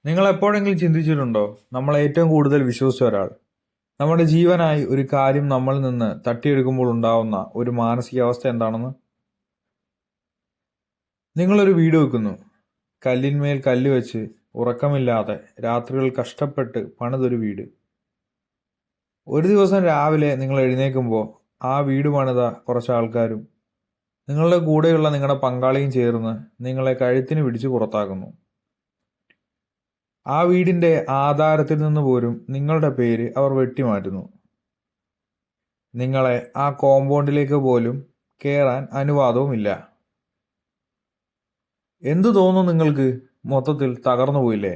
നിങ്ങൾ എപ്പോഴെങ്കിലും ചിന്തിച്ചിട്ടുണ്ടോ, നമ്മൾ ഏറ്റവും കൂടുതൽ വിശ്വസിച്ച ഒരാൾ നമ്മുടെ ജീവനായി ഒരു കാര്യം നമ്മളിൽ നിന്ന് തട്ടിയെടുക്കുമ്പോൾ ഉണ്ടാവുന്ന ഒരു മാനസികാവസ്ഥ എന്താണെന്ന്? നിങ്ങളൊരു വീട് വെക്കുന്നു. കല്ലിന്മേൽ കല്ല് വെച്ച് ഉറക്കമില്ലാതെ രാത്രികൾ കഷ്ടപ്പെട്ട് പണിതൊരു വീട്. ഒരു ദിവസം രാവിലെ നിങ്ങൾ എഴുന്നേൽക്കുമ്പോൾ ആ വീട് പണിത കുറച്ച് ആൾക്കാരും നിങ്ങളുടെ കൂടെയുള്ള നിങ്ങളുടെ പങ്കാളിയും ചേർന്ന് നിങ്ങളെ കഴുത്തിന് പിടിച്ച് പുറത്താക്കുന്നു. ആ വീടിന്റെ ആധാരത്തിൽ നിന്ന് പോലും നിങ്ങളുടെ പേര് അവർ വെട്ടിമാറ്റുന്നു. നിങ്ങളെ ആ കോമ്പൗണ്ടിലേക്ക് പോലും കയറാൻ അനുവാദവുമില്ല. എന്തു തോന്നുന്നു നിങ്ങൾക്ക്? മൊത്തത്തിൽ തകർന്നു പോയില്ലേ?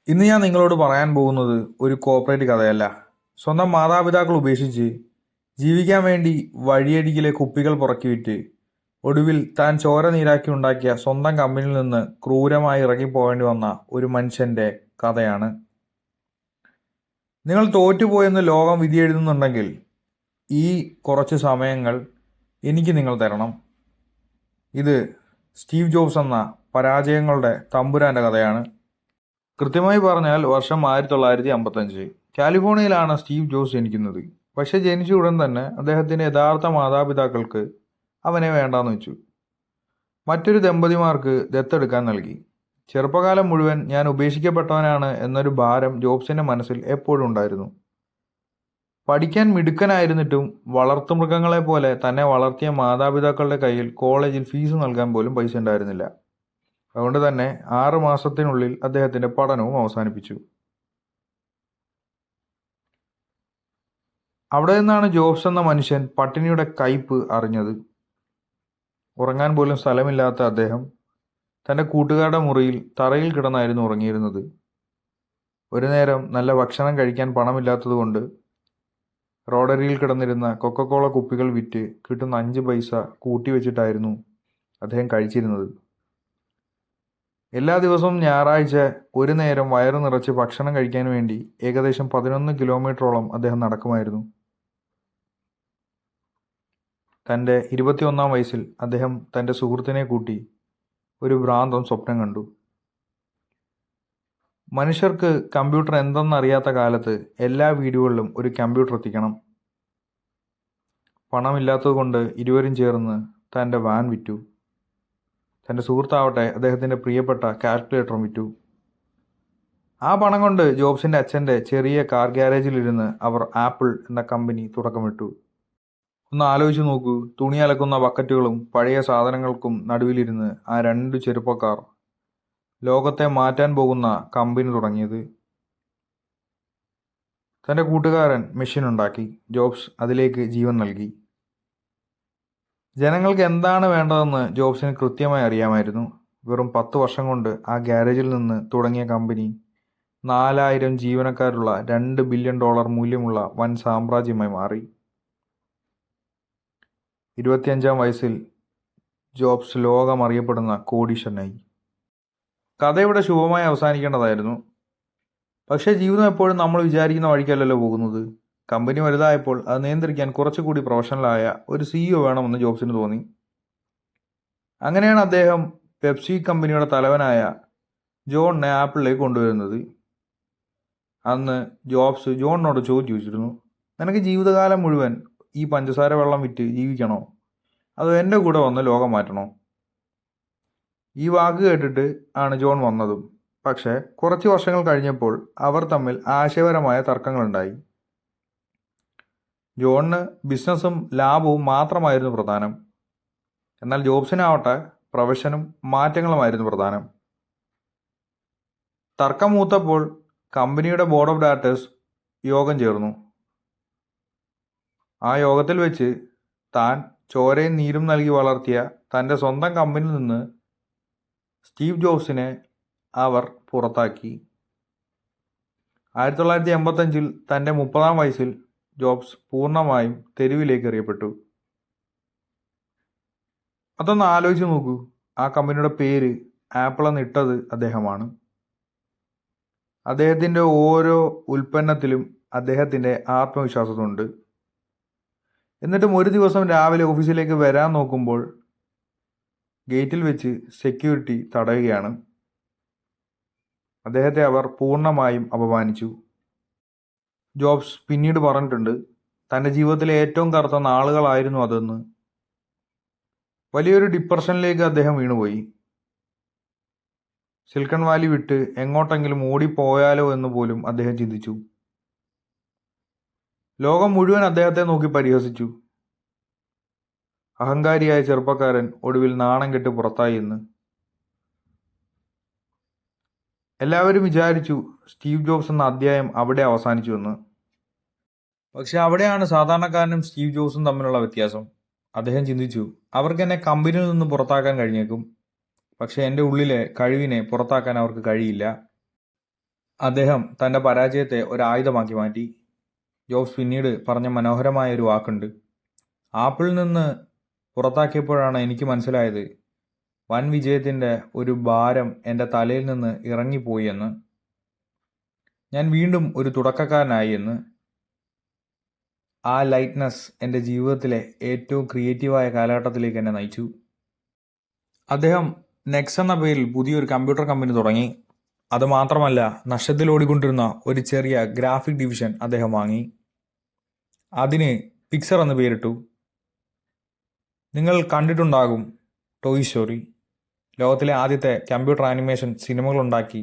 ഇന്ന് ഞാൻ നിങ്ങളോട് പറയാൻ പോകുന്നത് ഒരു കോർപ്പറേറ്റ് കഥയല്ല. സ്വന്തം മാതാപിതാക്കൾ ഉപേക്ഷിച്ച് ജീവിക്കാൻ വേണ്ടി വഴിയരികിലെ കുപ്പികൾ പുറക്കി വിറ്റ് ഒടുവിൽ താൻ ചോര നീരാക്കി ഉണ്ടാക്കിയ സ്വന്തം കമ്പനിയിൽ നിന്ന് ക്രൂരമായി ഇറങ്ങിപ്പോവേണ്ടി വന്ന ഒരു മനുഷ്യന്റെ കഥയാണ്. നിങ്ങൾ തോറ്റുപോയെന്ന് ലോകം വിധി എഴുതുന്നുണ്ടെങ്കിൽ ഈ കുറച്ച് സമയങ്ങൾ എനിക്ക് നിങ്ങൾ തരണം. ഇത് സ്റ്റീവ് ജോബ്സ് എന്ന പരാജയങ്ങളുടെ തമ്പുരാന്റെ കഥയാണ്. കൃത്യമായി പറഞ്ഞാൽ വർഷം 1955. കാലിഫോർണിയയിലാണ് സ്റ്റീവ് ജോബ്സ് ജനിക്കുന്നത്. പക്ഷെ ജനിച്ച ഉടൻ തന്നെ അദ്ദേഹത്തിന്റെ യഥാർത്ഥ മാതാപിതാക്കൾക്ക് അവനെ വേണ്ടാന്ന് വെച്ചു. മറ്റൊരു ദമ്പതിമാർക്ക് ദത്തെടുക്കാൻ നൽകി. ചെറുപ്പകാലം മുഴുവൻ ഞാൻ ഉപേക്ഷിക്കപ്പെട്ടവനാണ് എന്നൊരു ഭാരം ജോബ്സിന്റെ മനസ്സിൽ എപ്പോഴും ഉണ്ടായിരുന്നു. പഠിക്കാൻ മിടുക്കനായിരുന്നിട്ടും വളർത്തുമൃഗങ്ങളെ പോലെ തന്നെ വളർത്തിയ മാതാപിതാക്കളുടെ കയ്യിൽ കോളേജിൽ ഫീസ് നൽകാൻ പോലും പൈസ ഉണ്ടായിരുന്നില്ല. അതുകൊണ്ട് തന്നെ 6 മാസത്തിനുള്ളിൽ അദ്ദേഹത്തിന്റെ പഠനവും അവസാനിപ്പിച്ചു. അവിടെ നിന്നാണ് ജോബ്സ് എന്ന മനുഷ്യൻ പട്ടിണിയുടെ കയ്പ് അറിഞ്ഞത്. ഉറങ്ങാൻ പോലും സ്ഥലമില്ലാത്ത അദ്ദേഹം തന്റെ കൂട്ടുകാരുടെ മുറിയിൽ തറയിൽ കിടന്നായിരുന്നു ഉറങ്ങിയിരുന്നത്. ഒരു നേരം നല്ല ഭക്ഷണം കഴിക്കാൻ പണമില്ലാത്തതുകൊണ്ട് റോഡരിയിൽ കിടന്നിരുന്ന കൊക്കക്കോള കുപ്പികൾ വിറ്റ് കിട്ടുന്ന 5 പൈസ കൂട്ടിവെച്ചിട്ടായിരുന്നു അദ്ദേഹം കഴിച്ചിരുന്നത്. എല്ലാ ദിവസവും ഞായറാഴ്ച ഒരു നേരം വയറു നിറച്ച് ഭക്ഷണം കഴിക്കാൻ വേണ്ടി ഏകദേശം 11 കിലോമീറ്ററോളം അദ്ദേഹം നടക്കുമായിരുന്നു. തൻ്റെ 21-ാം വയസ്സിൽ അദ്ദേഹം തൻ്റെ സുഹൃത്തിനെ കൂട്ടി ഒരു ഭ്രാന്തം സ്വപ്നം കണ്ടു. മനുഷ്യർക്ക് കമ്പ്യൂട്ടർ എന്തെന്നറിയാത്ത കാലത്ത് എല്ലാ വീടുകളിലും ഒരു കമ്പ്യൂട്ടർ എത്തിക്കണം. പണമില്ലാത്തതുകൊണ്ട് ഇരുവരും ചേർന്ന് തൻ്റെ വാൻ വിറ്റു. തൻ്റെ സുഹൃത്താവട്ടെ അദ്ദേഹത്തിൻ്റെ പ്രിയപ്പെട്ട കാൽക്കുലേറ്ററും വിറ്റു. ആ പണം കൊണ്ട് ജോബ്സിൻ്റെ അച്ഛൻ്റെ ചെറിയ കാർ ഗ്യാരേജിലിരുന്ന് അവർ ആപ്പിൾ എന്ന കമ്പനി തുടക്കമിട്ടു. ഒന്ന് ആലോചിച്ച് നോക്കൂ, തുണി അലക്കുന്ന ബക്കറ്റുകളും പഴയ സാധനങ്ങൾക്കും നടുവിലിരുന്ന് ആ 2 ചെറുപ്പക്കാർ ലോകത്തെ മാറ്റാൻ പോകുന്ന കമ്പനി തുടങ്ങിയത്. തൻ്റെ കൂട്ടുകാരൻ മെഷീൻ ഉണ്ടാക്കി, ജോബ്സ് അതിലേക്ക് ജീവൻ നൽകി. ജനങ്ങൾക്ക് എന്താണ് വേണ്ടതെന്ന് ജോബ്സിന് കൃത്യമായി അറിയാമായിരുന്നു. വെറും 10 വർഷം കൊണ്ട് ആ ഗ്യാരേജിൽ നിന്ന് തുടങ്ങിയ കമ്പനി 4000 ജീവനക്കാരുള്ള $2 ബില്യൺ മൂല്യമുള്ള വൻ സാമ്രാജ്യമായി മാറി. 25-ാം വയസ്സിൽ ജോബ്സ് ലോകം അറിയപ്പെടുന്ന കോടീശ്വരനായി. കഥ ഇവിടെ ശുഭമായി അവസാനിക്കേണ്ടതായിരുന്നു. പക്ഷേ ജീവിതം എപ്പോഴും നമ്മൾ വിചാരിക്കുന്ന വഴിക്കല്ലല്ലോ പോകുന്നത്. കമ്പനി വലുതായപ്പോൾ അത് നിയന്ത്രിക്കാൻ കുറച്ചുകൂടി പ്രൊഫഷണലായ ഒരു CEO വേണമെന്ന് ജോബ്സിന് തോന്നി. അങ്ങനെയാണ് അദ്ദേഹം പെപ്സി കമ്പനിയുടെ തലവനായ ജോണിനെ ആപ്പിളിലേക്ക് കൊണ്ടുവരുന്നത്. അന്ന് ജോബ്സ് ജോണിനോട് ചോദിച്ചിരുന്നു, നിനക്ക് ജീവിതകാലം മുഴുവൻ ഈ പഞ്ചസാര വെള്ളം വിറ്റ് ജീവിക്കണോ, അതോ എൻ്റെ കൂടെ വന്ന് ലോകം മാറ്റണോ? ഈ വാക്ക് കേട്ടിട്ട് ആണ് ജോൺ വന്നതും. പക്ഷേ കുറച്ച് വർഷങ്ങൾ കഴിഞ്ഞപ്പോൾ അവർ തമ്മിൽ ആശയപരമായ തർക്കങ്ങളുണ്ടായി. ജോണിന് ബിസിനസ്സും ലാഭവും മാത്രമായിരുന്നു പ്രധാനം. എന്നാൽ ജോബ്സിനാവട്ടെ പ്രൊഫഷനും മാറ്റങ്ങളുമായിരുന്നു പ്രധാനം. തർക്കം മൂത്തപ്പോൾ കമ്പനിയുടെ ബോർഡ് ഓഫ് ഡയറക്ടേഴ്സ് യോഗം ചേർന്നു. ആ യോഗത്തിൽ വെച്ച് താൻ ചോരയും നീരും നൽകി വളർത്തിയ തൻ്റെ സ്വന്തം കമ്പനിയിൽ നിന്ന് സ്റ്റീവ് ജോബ്സിനെ അവർ പുറത്താക്കി. 1985-ൽ തൻ്റെ 30-ാം വയസ്സിൽ ജോബ്സ് പൂർണ്ണമായും തെരുവിലേക്ക് എറിയപ്പെട്ടു. അതൊന്ന് ആലോചിച്ച് നോക്കൂ. ആ കമ്പനിയുടെ പേര് ആപ്പിൾ എന്നിട്ടത് അദ്ദേഹമാണ്. അദ്ദേഹത്തിൻ്റെ ഓരോ ഉൽപ്പന്നത്തിലും അദ്ദേഹത്തിൻ്റെ ആത്മവിശ്വാസമുണ്ട്. എന്നിട്ടും ഒരു ദിവസം രാവിലെ ഓഫീസിലേക്ക് വരാൻ നോക്കുമ്പോൾ ഗേറ്റിൽ വെച്ച് സെക്യൂരിറ്റി തടയുകയാണ്. അദ്ദേഹത്തെ അവർ പൂർണ്ണമായും അപമാനിച്ചു. ജോബ്സ് പിന്നീട് പറഞ്ഞിട്ടുണ്ട്, തൻ്റെ ജീവിതത്തിലെ ഏറ്റവും കറുത്ത നാളുകളായിരുന്നു അതെന്ന്. വലിയൊരു ഡിപ്രഷനിലേക്ക് അദ്ദേഹം വീണുപോയി. സിലിക്കൺ വാലി വിട്ട് എങ്ങോട്ടെങ്കിലും ഓടിപ്പോയാലോ എന്ന് പോലും അദ്ദേഹം ചിന്തിച്ചു. ലോകം മുഴുവൻ അദ്ദേഹത്തെ നോക്കി പരിഹസിച്ചു. അഹങ്കാരിയായ ചെറുപ്പക്കാരൻ ഒടുവിൽ നാണം കെട്ട് പുറത്തായി എന്ന്. എല്ലാവരും വിചാരിച്ചു സ്റ്റീവ് ജോബ്സ് എന്ന അധ്യായം അവിടെ അവസാനിച്ചുവെന്ന്. പക്ഷെ അവിടെയാണ് സാധാരണക്കാരനും സ്റ്റീവ് ജോബ്സും തമ്മിലുള്ള വ്യത്യാസം. അദ്ദേഹം ചിന്തിച്ചു, അവർക്ക് എന്നെ കമ്പനിയിൽ നിന്ന് പുറത്താക്കാൻ കഴിഞ്ഞേക്കും, പക്ഷെ എൻ്റെ ഉള്ളിലെ കഴിവിനെ പുറത്താക്കാൻ അവർക്ക് കഴിയില്ല. അദ്ദേഹം തൻ്റെ പരാജയത്തെ ഒരായുധമാക്കി മാറ്റി. ജോബ്സ് പിന്നീട് പറഞ്ഞ മനോഹരമായ ഒരു വാക്കുണ്ട്, ആപ്പിളിൽ നിന്ന് പുറത്താക്കിയപ്പോഴാണ് എനിക്ക് മനസ്സിലായത് വൻ വിജയത്തിൻ്റെ ഒരു ഭാരം എൻ്റെ തലയിൽ നിന്ന് ഇറങ്ങിപ്പോയി എന്ന്. ഞാൻ വീണ്ടും ഒരു തുടക്കക്കാരനായി എന്ന്. ആ ലൈറ്റ്നസ് എൻ്റെ ജീവിതത്തിലെ ഏറ്റവും ക്രിയേറ്റീവായ കാലഘട്ടത്തിലേക്ക് എന്നെ നയിച്ചു. അദ്ദേഹം നെക്സ് എന്ന പേരിൽ പുതിയൊരു കമ്പ്യൂട്ടർ കമ്പനി തുടങ്ങി. അതുമാത്രമല്ല, നഷ്ടത്തിലോടിക്കൊണ്ടിരുന്ന ഒരു ചെറിയ ഗ്രാഫിക് ഡിവിഷൻ അദ്ദേഹം വാങ്ങി. അതിന് പിക്സർ എന്ന് പേരിട്ടു. നിങ്ങൾ കണ്ടിട്ടുണ്ടാകും ടോയ് സ്റ്റോറി. ലോകത്തിലെ ആദ്യത്തെ കമ്പ്യൂട്ടർ ആനിമേഷൻ സിനിമകളുണ്ടാക്കി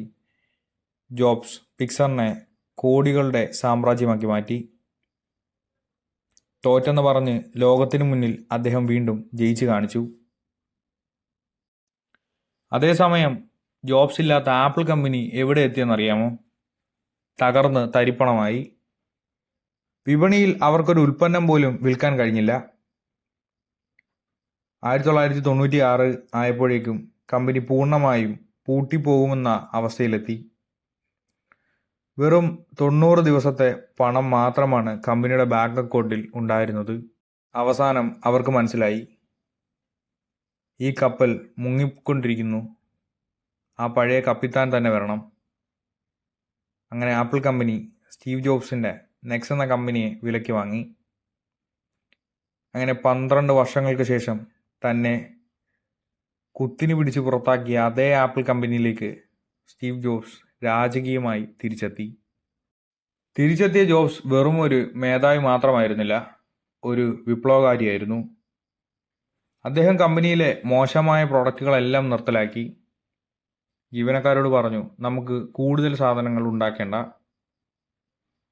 ജോബ്സ് പിക്സറിനെ കോടികളുടെ സാമ്രാജ്യമാക്കി മാറ്റി. തോറ്റെന്ന് പറഞ്ഞ് ലോകത്തിനു മുന്നിൽ അദ്ദേഹം വീണ്ടും ജയിച്ചു കാണിച്ചു. അതേസമയം ജോബ്സ് ഇല്ലാത്ത ആപ്പിൾ കമ്പനി എവിടെ എത്തിയെന്നറിയാമോ? തകർന്ന് തരിപ്പണമായി. വിപണിയിൽ അവർക്കൊരു ഉൽപ്പന്നം പോലും വിൽക്കാൻ കഴിഞ്ഞില്ല. 1996 ആയപ്പോഴേക്കും കമ്പനി പൂർണ്ണമായും പൂട്ടിപ്പോകുമെന്ന അവസ്ഥയിലെത്തി. വെറും 90 ദിവസത്തെ പണം മാത്രമാണ് കമ്പനിയുടെ ബാങ്ക് അക്കൗണ്ടിൽ ഉണ്ടായിരുന്നത്. അവസാനം അവർക്ക് മനസ്സിലായി, ഈ കപ്പൽ മുങ്ങിക്കൊണ്ടിരിക്കുന്നു, ആ പഴയ കപ്പിത്താൻ തന്നെ വരണം. അങ്ങനെ ആപ്പിൾ കമ്പനി സ്റ്റീവ് ജോബ്സിൻ്റെ നെക്സ് എന്ന കമ്പനിയെ വിലയ്ക്ക് വാങ്ങി. അങ്ങനെ 12 വർഷങ്ങൾക്ക് ശേഷം തന്നെ കുത്തിനി പിടിച്ച് പുറത്താക്കിയ അതേ ആപ്പിൾ കമ്പനിയിലേക്ക് സ്റ്റീവ് ജോബ്സ് രാജകീയമായി തിരിച്ചെത്തിയ ജോബ്സ് വെറും ഒരു മേധാവി മാത്രമായിരുന്നില്ല, ഒരു വിപ്ലവകാരിയായിരുന്നു. അദ്ദേഹം കമ്പനിയിലെ മോശമായ പ്രോഡക്റ്റുകളെല്ലാം നിർത്തലാക്കി. ജീവനക്കാരോട് പറഞ്ഞു, നമുക്ക് കൂടുതൽ സാധനങ്ങൾ ഉണ്ടാക്കേണ്ട,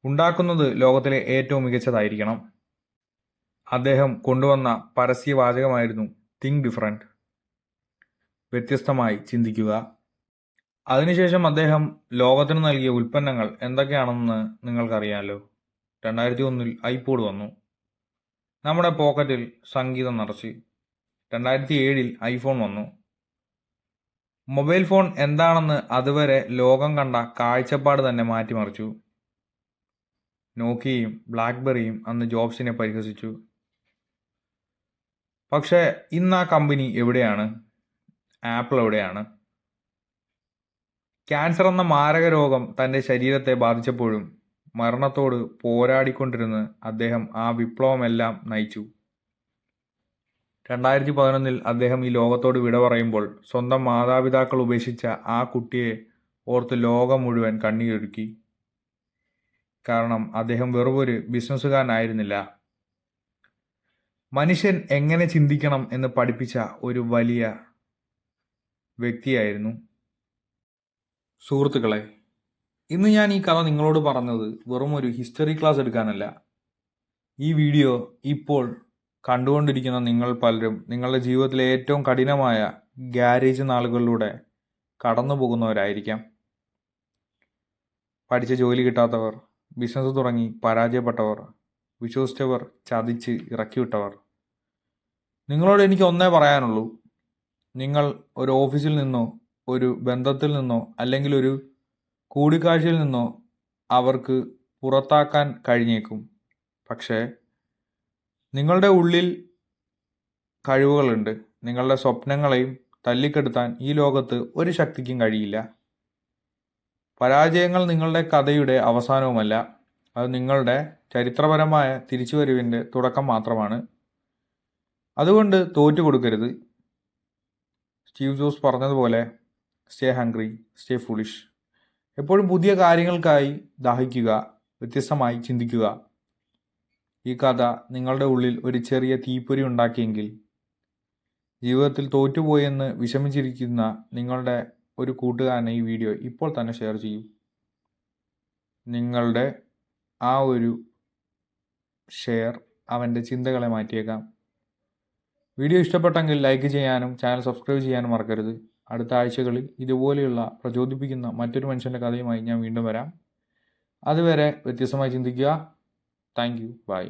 ഉണ്ടാക്കുന്നത് ലോകത്തിലെ ഏറ്റവും മികച്ചതായിരിക്കണം. അദ്ദേഹം കൊണ്ടുവന്ന പരസ്യവാചകമായിരുന്നു തിങ്ക് ഡിഫറൻറ്റ്, വ്യത്യസ്തമായി ചിന്തിക്കുക. അതിനുശേഷം അദ്ദേഹം ലോകത്തിന് നൽകിയ ഉൽപ്പന്നങ്ങൾ എന്തൊക്കെയാണെന്ന് നിങ്ങൾക്കറിയാമല്ലോ. 2001 ഐപോഡ് വന്നു, നമ്മുടെ പോക്കറ്റിൽ സംഗീതം നിറച്ച്. 2007 ഐഫോൺ വന്നു. മൊബൈൽ ഫോൺ എന്താണെന്ന് അതുവരെ ലോകം കണ്ട കാഴ്ചപ്പാട് തന്നെ മാറ്റിമറിച്ചു. നോക്കിയയും ബ്ലാക്ക്ബെറിയും അന്ന് ജോബ്സിനെ പരിഹസിച്ചു. പക്ഷേ ഇന്ന് ആ കമ്പനി എവിടെയാണ്? ആപ്പിൾ എവിടെയാണ്? ക്യാൻസർ എന്ന മാരക രോഗം തൻ്റെ ശരീരത്തെ ബാധിച്ചപ്പോഴും മരണത്തോട് പോരാടിക്കൊണ്ടിരുന്ന് അദ്ദേഹം ആ വിപ്ലവമെല്ലാം നയിച്ചു. 2011 അദ്ദേഹം ഈ ലോകത്തോട് വിട പറയുമ്പോൾ സ്വന്തം മാതാപിതാക്കൾ ഉപേക്ഷിച്ച ആ കുട്ടിയെ ഓർത്ത് ലോകം മുഴുവൻ കണ്ണീരൊഴുക്കി. കാരണം അദ്ദേഹം വെറുമൊരു ബിസിനസ്സുകാരനായിരുന്നില്ല, മനുഷ്യൻ എങ്ങനെ ചിന്തിക്കണം എന്ന് പഠിപ്പിച്ച ഒരു വലിയ വ്യക്തിയായിരുന്നു. സുഹൃത്തുക്കളെ, ഇന്ന് ഞാൻ ഈ കഥ നിങ്ങളോട് പറഞ്ഞത് വെറും ഒരു ഹിസ്റ്ററി ക്ലാസ് എടുക്കാനല്ല. ഈ വീഡിയോ ഇപ്പോൾ കണ്ടുകൊണ്ടിരിക്കുന്ന നിങ്ങൾ പലരും നിങ്ങളുടെ ജീവിതത്തിലെ ഏറ്റവും കഠിനമായ ഗ്യാരേജ് നാളുകളിലൂടെ കടന്നു പോകുന്നവരായിരിക്കാം. പഠിച്ച ജോലി കിട്ടാത്തവർ, ബിസിനസ് തുടങ്ങി പരാജയപ്പെട്ടവർ, വിശ്വസിച്ചവർ ചതിച്ച് ഇറക്കിവിട്ടവർ. നിങ്ങളോട് എനിക്ക് ഒന്നേ പറയാനുള്ളൂ, നിങ്ങൾ ഒരു ഓഫീസിൽ നിന്നോ ഒരു ബന്ധത്തിൽ നിന്നോ അല്ലെങ്കിൽ ഒരു കൂടിക്കാഴ്ചയിൽ നിന്നോ അവർക്ക് പുറത്താക്കാൻ കഴിഞ്ഞേക്കും. പക്ഷേ നിങ്ങളുടെ ഉള്ളിൽ കഴിവുകളുണ്ട്. നിങ്ങളുടെ സ്വപ്നങ്ങളെയും തല്ലിക്കെടുത്താൻ ഈ ലോകത്ത് ഒരു ശക്തിക്കും കഴിയില്ല. പരാജയങ്ങൾ നിങ്ങളുടെ കഥയുടെ അവസാനവുമല്ല, അത് നിങ്ങളുടെ ചരിത്രപരമായ തിരിച്ചുവരവിൻ്റെ തുടക്കം മാത്രമാണ്. അതുകൊണ്ട് തോറ്റു കൊടുക്കരുത്. സ്റ്റീവ് ജോബ്സ് പറഞ്ഞതുപോലെ, സ്റ്റേ ഹംഗ്രി, സ്റ്റേ ഫുളിഷ്. എപ്പോഴും പുതിയ കാര്യങ്ങൾക്കായി ദാഹിക്കുക, വ്യത്യസ്തമായി ചിന്തിക്കുക. ഈ കഥ നിങ്ങളുടെ ഉള്ളിൽ ഒരു ചെറിയ തീപ്പൊരി ഉണ്ടാക്കിയെങ്കിൽ, ജീവിതത്തിൽ തോറ്റുപോയെന്ന് വിഷമിച്ചിരിക്കുന്ന നിങ്ങളുടെ ഒരു കൂട്ടുകാരനെ ഈ വീഡിയോ ഇപ്പോൾ തന്നെ ഷെയർ ചെയ്യൂ. നിങ്ങളുടെ ആ ഒരു ഷെയർ അവൻ്റെ ചിന്തകളെ മാറ്റിയേക്കാം. വീഡിയോ ഇഷ്ടപ്പെട്ടെങ്കിൽ ലൈക്ക് ചെയ്യാനും ചാനൽ സബ്സ്ക്രൈബ് ചെയ്യാനും മറക്കരുത്. അടുത്ത ആഴ്ചകളിൽ ഇതുപോലെയുള്ള പ്രചോദിപ്പിക്കുന്ന മറ്റൊരു മനുഷ്യൻ്റെ കഥയുമായി ഞാൻ വീണ്ടും വരാം. അതുവരെ വ്യത്യസ്തമായി ചിന്തിക്കുക. Thank you. ബൈ.